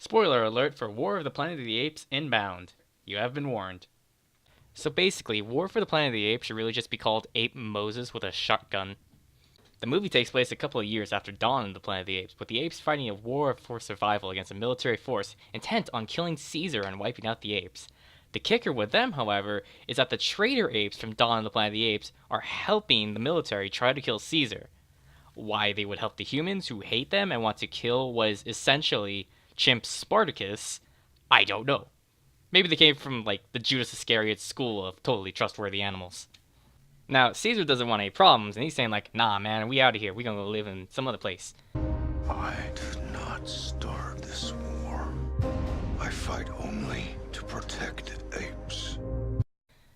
Spoiler alert for War of the Planet of the Apes inbound. You have been warned. So basically, War for the Planet of the Apes should really just be called Ape Moses with a shotgun. The movie takes place a couple of years after Dawn of the Planet of the Apes, with the apes fighting a war for survival against a military force intent on killing Caesar and wiping out the apes. The kicker with them, however, is that the traitor apes from Dawn of the Planet of the Apes are helping the military try to kill Caesar. Why they would help the humans who hate them and want to kill was essentially Chimp Spartacus, I don't know. Maybe they came from, like, the Judas Iscariot school of totally trustworthy animals. Now, Caesar doesn't want any problems, and he's saying, like, nah, man, we out of here. We gonna go live in some other place. I did not start this war. I fight only to protect apes.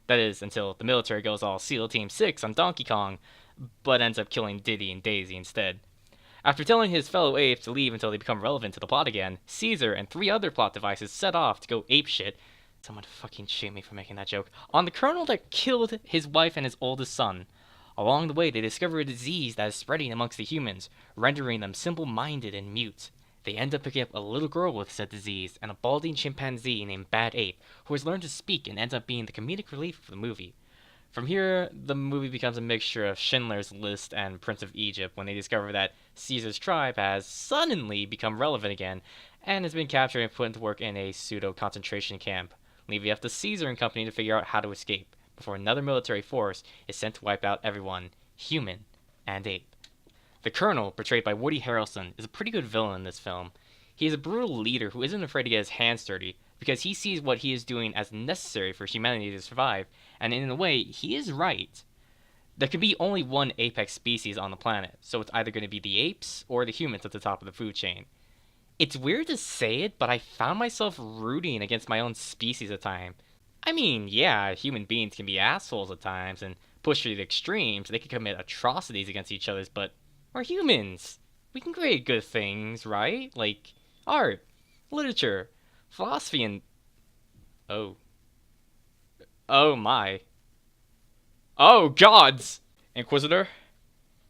That is, until the military goes all SEAL Team 6 on Donkey Kong, but ends up killing Diddy and Daisy instead. After telling his fellow apes to leave until they become relevant to the plot again, Caesar and 3 other plot devices set off to go apeshit. Someone fucking shame me for making that joke. On the colonel that killed his wife and his oldest son. Along the way, they discover a disease that is spreading amongst the humans, rendering them simple-minded and mute. They end up picking up a little girl with said disease and a balding chimpanzee named Bad Ape, who has learned to speak and ends up being the comedic relief of the movie. From here, the movie becomes a mixture of Schindler's List and Prince of Egypt when they discover that Caesar's tribe has suddenly become relevant again and has been captured and put into work in a pseudo-concentration camp, leaving it up to Caesar and company to figure out how to escape before another military force is sent to wipe out everyone, human and ape. The Colonel, portrayed by Woody Harrelson, is a pretty good villain in this film. He is a brutal leader who isn't afraid to get his hands dirty because he sees what he is doing as necessary for humanity to survive, and in a way, he is right. There can be only one apex species on the planet, so it's either going to be the apes or the humans at the top of the food chain. It's weird to say it, but I found myself rooting against my own species at times. I mean, yeah, human beings can be assholes at times and push to the extremes. They can commit atrocities against each other, but we're humans. We can create good things, right? Like art, literature, philosophy, and... Oh. Oh my. Oh, gods! Inquisitor,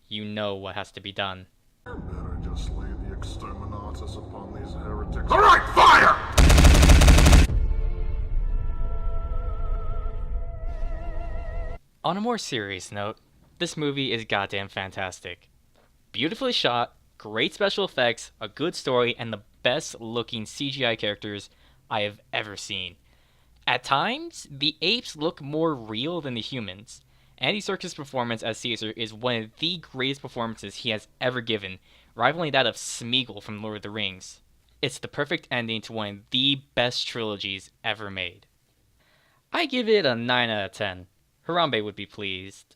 you know what has to be done. Better just lay the exterminatus upon these heretics. Alright, fire! On a more serious note, this movie is goddamn fantastic. Beautifully shot, great special effects, a good story, and the best looking CGI characters I have ever seen. At times, the apes look more real than the humans. Andy Serkis' performance as Caesar is one of the greatest performances he has ever given, rivaling that of Smeagol from Lord of the Rings. It's the perfect ending to one of the best trilogies ever made. I give it a 9 out of 10. Harambe would be pleased.